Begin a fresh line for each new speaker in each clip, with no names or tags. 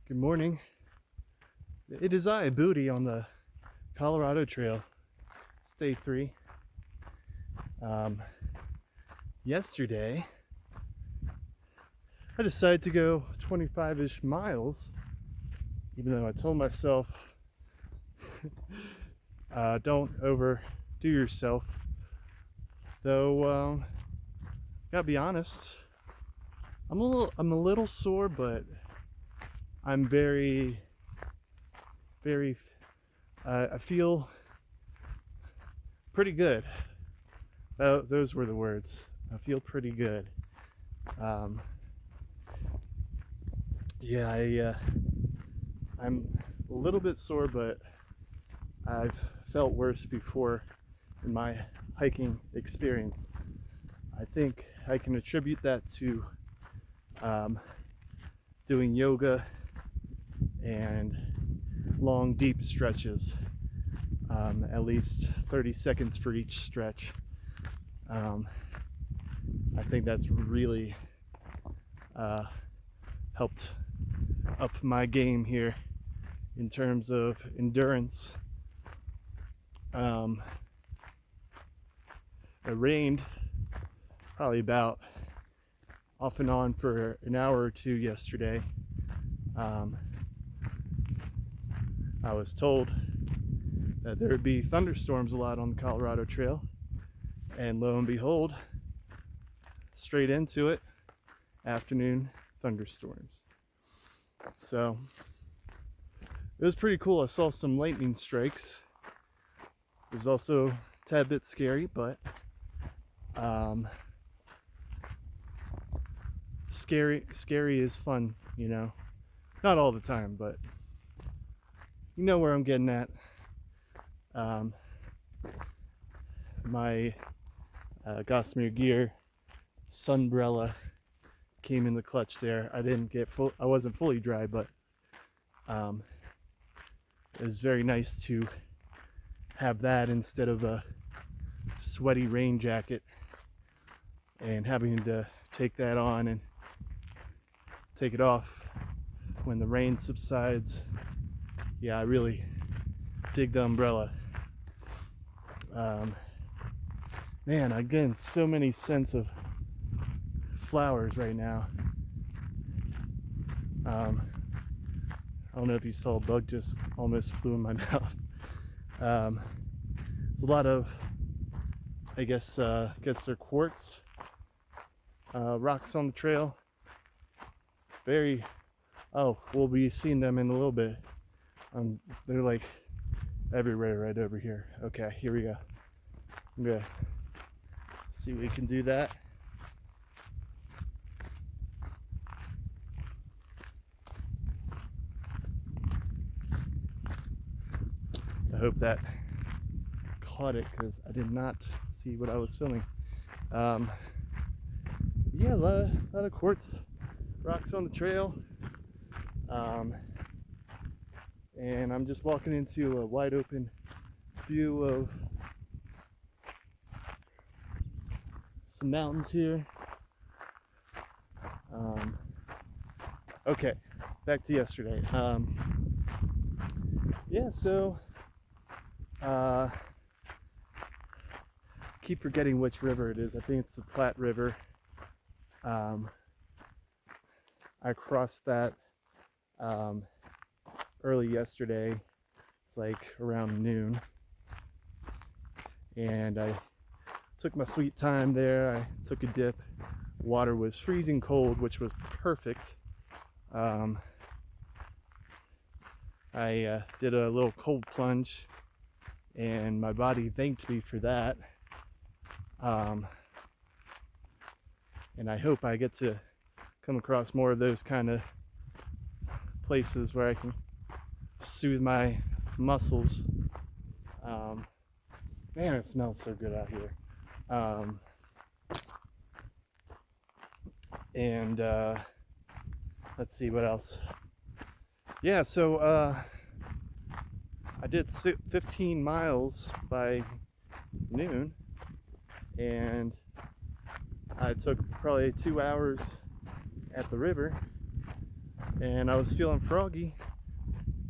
Good morning. It is I, Booty, on the Colorado Trail. It's day 3. Yesterday, I decided to go 25-ish miles, even though I told myself, don't overdo yourself. Though, gotta be honest, I'm a little sore, but I'm very, I feel pretty good. Those were the words. I feel pretty good. I'm a little bit sore, but I've felt worse before in my hiking experience. I think I can attribute that to doing yoga and long, deep stretches, at least 30 seconds for each stretch. I think that's really helped up my game here in terms of endurance. It rained probably about off and on for an hour or two yesterday. I was told that there would be thunderstorms a lot on the Colorado Trail, and lo and behold, straight into it, afternoon thunderstorms. So it was pretty cool. I saw some lightning strikes. It was also a tad bit scary, but scary is fun, you know. Not all the time, but you know where I'm getting at. My Gossamer Gear sunbrella came in the clutch there. I wasn't fully dry, but it was very nice to have that instead of a sweaty rain jacket and having to take that on and take it off when the rain subsides. Yeah, I really dig the umbrella. Man, I'm getting so many scents of flowers right now. I don't know if you saw, a bug just almost flew in my mouth. It's a lot of, I guess they're quartz rocks on the trail. We'll be seeing them in a little bit. They're like everywhere right over here. Okay, here we go. I'm gonna see if we can do that. I hope that caught it because I did not see what I was filming. Yeah, a lot of quartz rocks on the trail. And I'm just walking into a wide open view of some mountains here. Okay, back to yesterday. Keep forgetting which river it is. I think it's the Platte River. I crossed that early yesterday. It's like around noon, and I took my sweet time there. I took a dip. Water was freezing cold, which was perfect. I did a little cold plunge, and my body thanked me for that. And I hope I get to come across more of those kind of places where I can soothe my muscles. Man, it smells so good out here. And let's see what else. Yeah, so I did 15 miles by noon, and I took probably 2 hours at the river, and I was feeling froggy,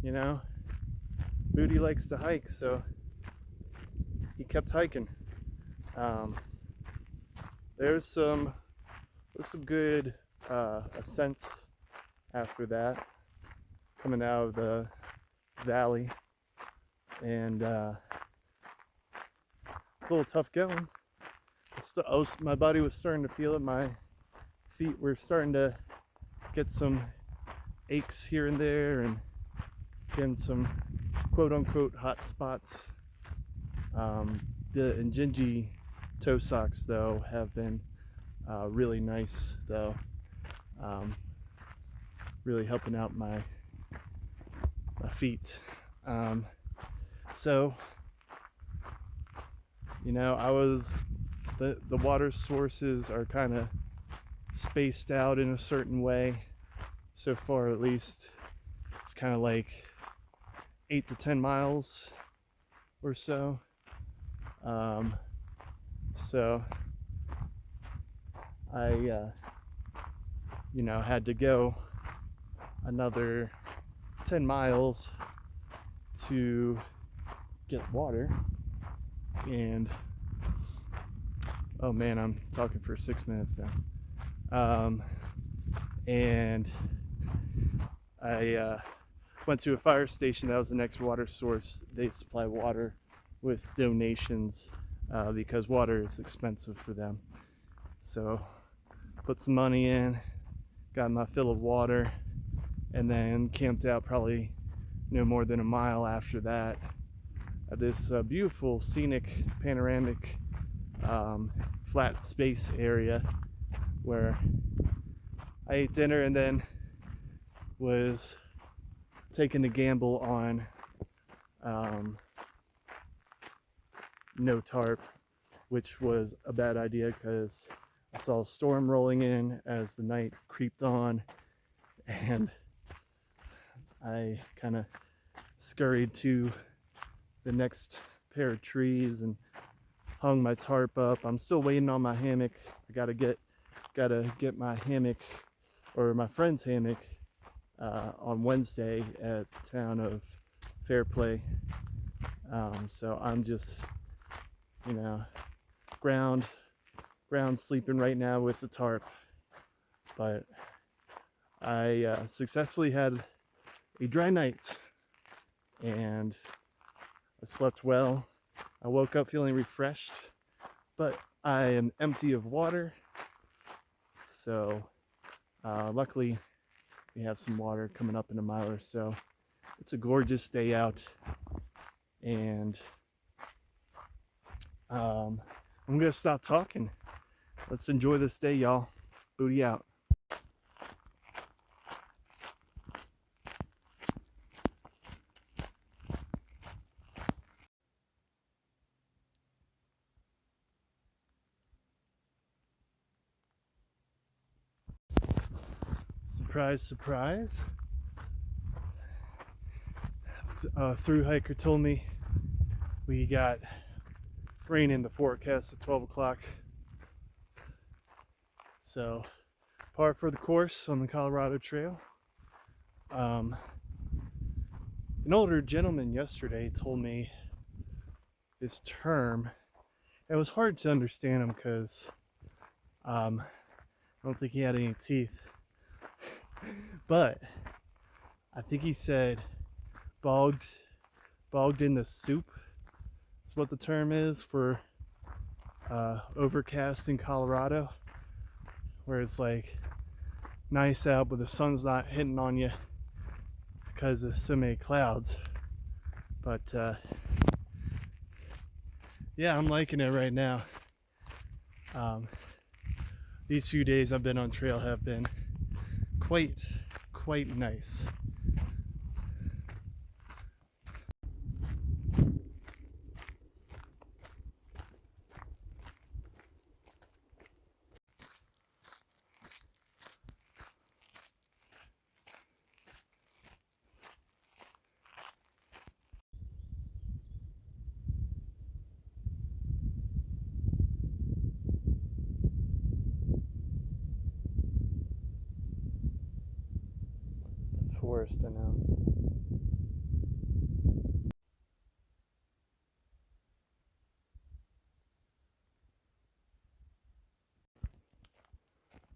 you know. Booty likes to hike, so he kept hiking. Um, there's some good ascents after that, coming out of the valley, and it's a little tough going. My body was starting to feel it. My feet were starting to get some aches here and there, and getting some quote unquote hot spots. The Injinji toe socks, though, have been really nice, though. Really helping out my feet. So, you know, the water sources are kind of spaced out in a certain way. So far, at least, it's kind of like 8 to 10 miles or so. So I, you know, had to go another 10 miles to get water. And oh man, I'm talking for 6 minutes now. And I went to a fire station. That was the next water source. They supply water with donations because water is expensive for them. So put some money in, got my fill of water, and then camped out probably no more than a mile after that at this beautiful scenic panoramic flat space area where I ate dinner and then was taking the gamble on no tarp, which was a bad idea because I saw a storm rolling in as the night creeped on, and I kind of scurried to the next pair of trees and hung my tarp up. I'm still waiting on my hammock. I gotta get my hammock, or my friend's hammock, on Wednesday at the town of Fairplay. So I'm just, you know, ground sleeping right now with the tarp. But I successfully had a dry night, and I slept well. I woke up feeling refreshed, but I am empty of water. So luckily we have some water coming up in a mile or so. It's a gorgeous day out, and I'm gonna stop talking. Let's enjoy this day, y'all. Booty out. Surprise, surprise. Through hiker told me we got rain in the forecast at 12 o'clock. So, par for the course on the Colorado Trail. An older gentleman yesterday told me this term. It was hard to understand him because I don't think he had any teeth. But I think he said bogged in the soup is what the term is for overcast in Colorado, where it's like nice out but the sun's not hitting on you because of so many clouds. But yeah, I'm liking it right now. These few days I've been on trail have been quite nice. forest, I know.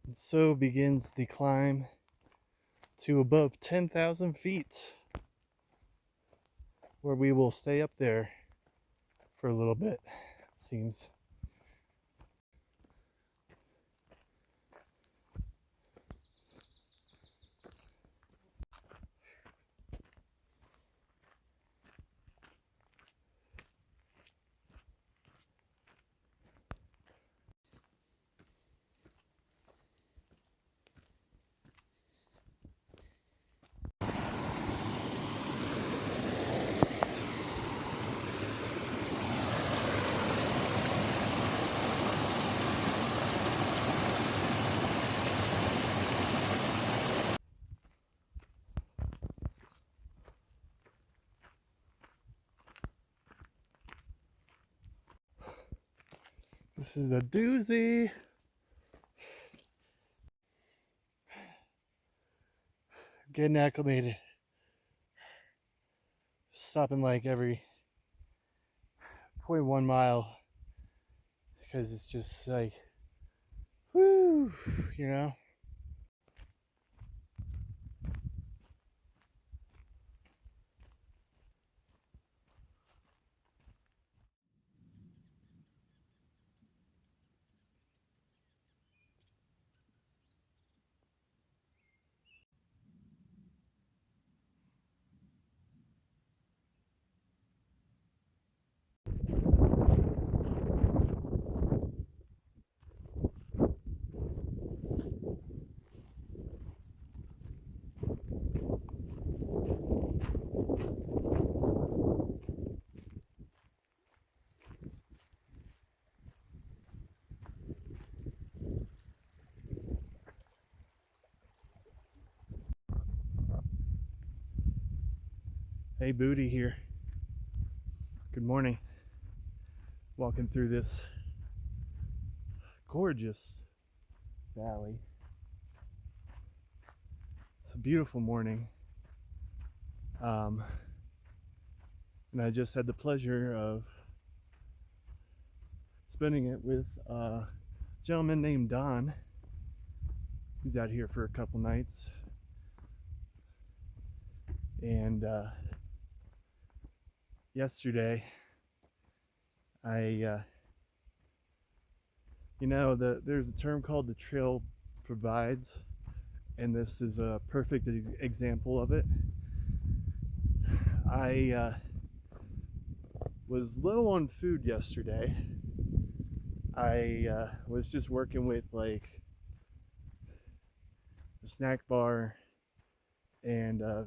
And so begins the climb to above 10,000 feet, where we will stay up there for a little bit, it seems. This is a doozy. Getting acclimated. Stopping like every 0.1 mile because it's just like, whoo, you know? Hey, Booty here. Good morning. Walking through this gorgeous valley. It's a beautiful morning. And I just had the pleasure of spending it with a gentleman named Don. He's out here for a couple nights. And yesterday, there's a term called the trail provides, and this is a perfect example of it. I was low on food yesterday. I was just working with like a snack bar and a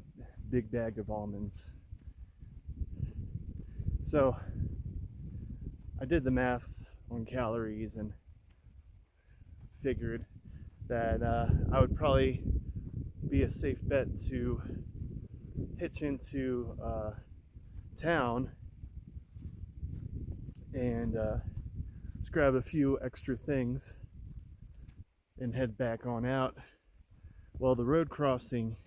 big bag of almonds. So I did the math on calories and figured that I would probably be a safe bet to hitch into town and just grab a few extra things and head back on out. Well, the road crossing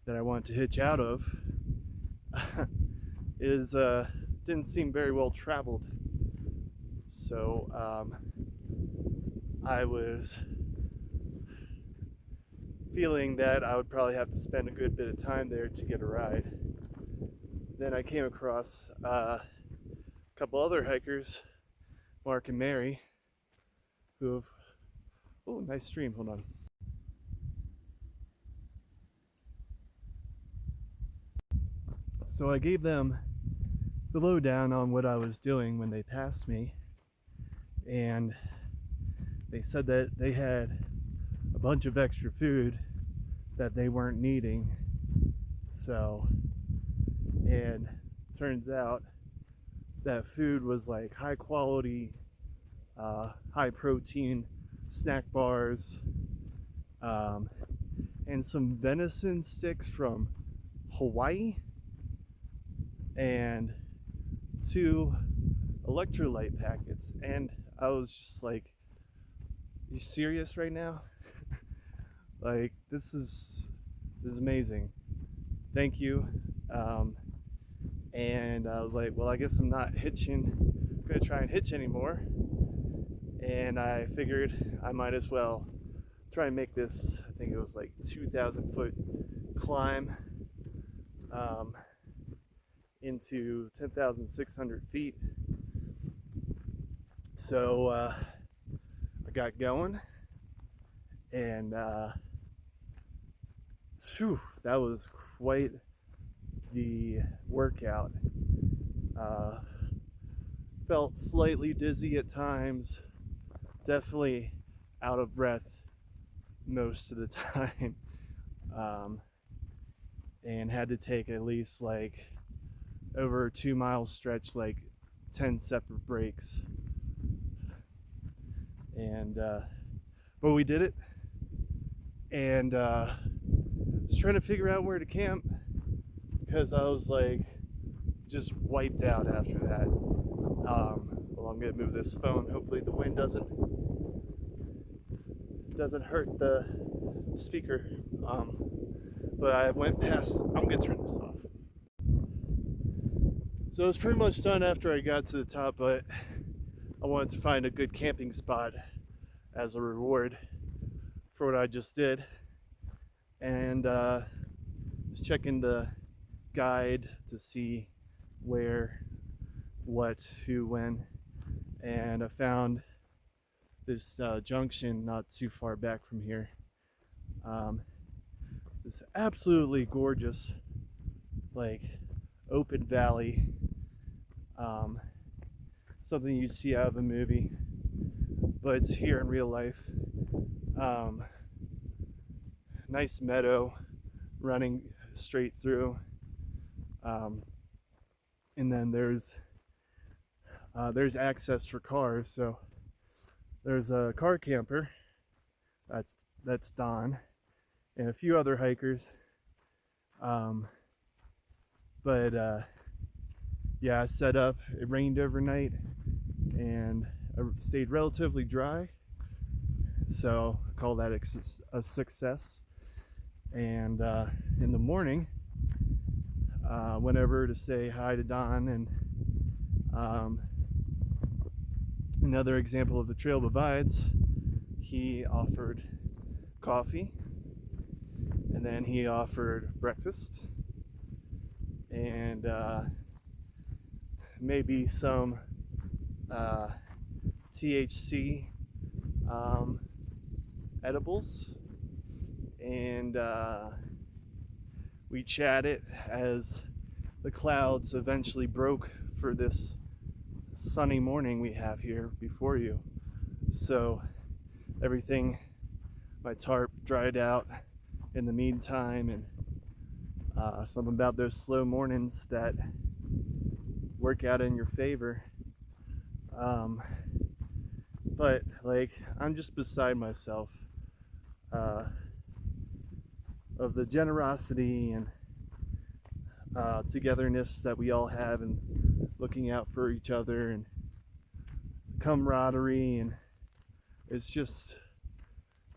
that I want to hitch out of is didn't seem very well traveled, so I was feeling that I would probably have to spend a good bit of time there to get a ride. Then I came across a couple other hikers, Mark and Mary, who have, oh, nice stream, hold on. So I gave them the lowdown on what I was doing when they passed me, and they said that they had a bunch of extra food that they weren't needing. So, and turns out that food was like high quality, high protein snack bars, and some venison sticks from Hawaii, and 2 electrolyte packets. And I was just like, you serious right now? Like, this is This is amazing. Thank you. Um, and I was like, well, I guess I'm not gonna try and hitch anymore. And I figured I might as well try and make this, I think it was like 2,000 foot climb um, into 10,600 feet. So I got going, and whew, that was quite the workout. Uh, Felt slightly dizzy at times, definitely out of breath most of the time, um, and had to take at least like over a 2 mile stretch, like 10 separate breaks. And but we did it, and was trying to figure out where to camp because I was like just wiped out after that. Well, I'm gonna move this phone. Hopefully, the wind doesn't hurt the speaker. But I went past. I'm gonna turn this off. So it was pretty much done after I got to the top, but I wanted to find a good camping spot as a reward for what I just did, and was checking the guide to see where, what, who, when, and I found this junction not too far back from here. This absolutely gorgeous, like, open valley, um, something you'd see out of a movie, but it's here in real life. Nice meadow running straight through, and then there's access for cars. So there's a car camper. That's Don and a few other hikers. But yeah, I set up. It rained overnight, and I stayed relatively dry. So I call that a success. And in the morning, went over to say hi to Don, and another example of the trail divides. He offered coffee, and then he offered breakfast, and maybe some THC edibles, and we chatted as the clouds eventually broke for this sunny morning we have here before you. So everything, my tarp dried out in the meantime, and something about those slow mornings that work out in your favor. But like, I'm just beside myself of the generosity and togetherness that we all have, and looking out for each other, and camaraderie, and it's just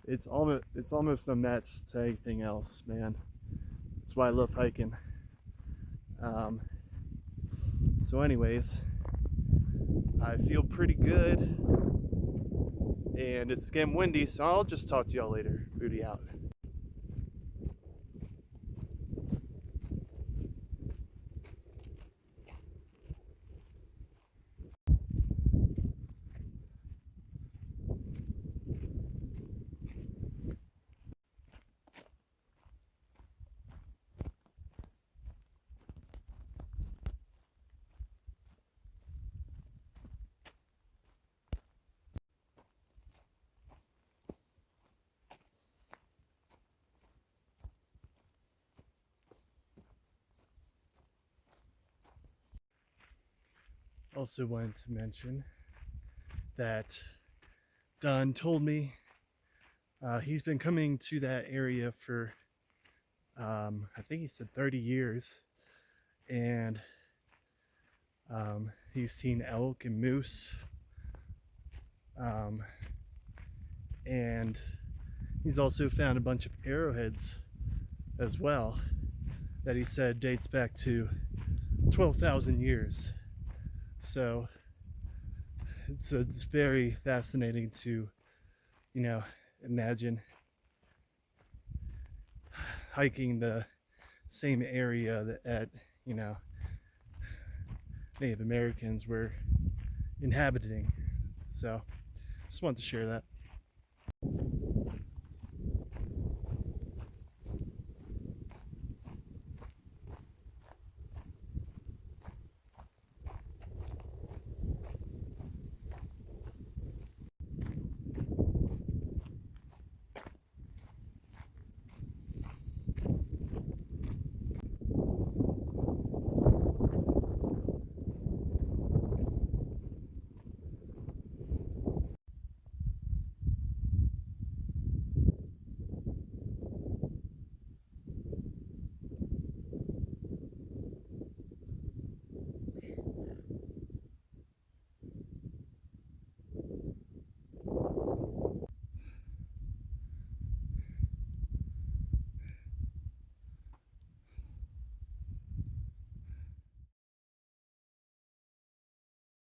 it's almost unmatched to anything else, man. That's why I love hiking. So anyways, I feel pretty good, and it's getting windy, so I'll just talk to y'all later. Booty out. Also wanted to mention that Don told me he's been coming to that area for I think he said 30 years, and he's seen elk and moose, and he's also found a bunch of arrowheads as well that he said dates back to 12,000 years. So it's very fascinating to, imagine hiking the same area that Native Americans were inhabiting. So just wanted to share that.